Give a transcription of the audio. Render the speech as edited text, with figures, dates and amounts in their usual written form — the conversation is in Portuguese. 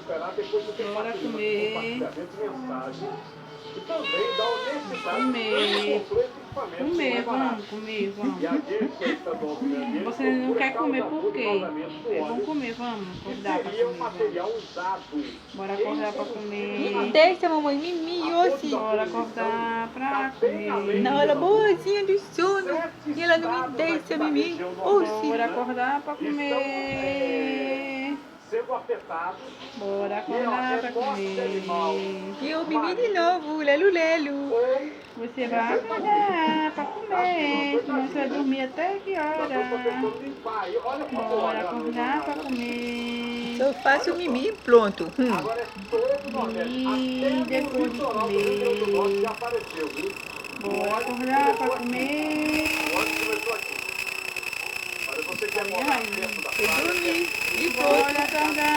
esperar, depois você Bora participa comer. de compartilhamento de mensagem e também da honestidade Comer. do equipamento Comer, não é barato. vamos comer, vamos. E a agência estadual do meio ambiente Você não procura quer comer causar por quê? vazamento do É bom óleo comer, vamos que acordar pra seria um comer, vamos. material usado. Bora acordar pra Me comer. deixa, mamãe, mimi, hoje. Bora acordar pra comer. Na hora boazinha do sono. E ela não me deixa, mimi. Hoje. Bora acordar pra comer. Sendo afetados. Bora acordar pra comer. E eu mimi de novo, lelo, lelo. Você vai acordar pra comer. Senão você vai dormir até que hora? Bora acordar pra comer. Só faço mimi e pronto. Agora é todo o Nordeste. E Até depois no de litoral do Rio Grande do Norte comer. já apareceu, viu? Bora acordar pra comer. O óleo começou aqui. Olha, você quer morar perto da Eu praia? dormi. E pronto. Bora acordar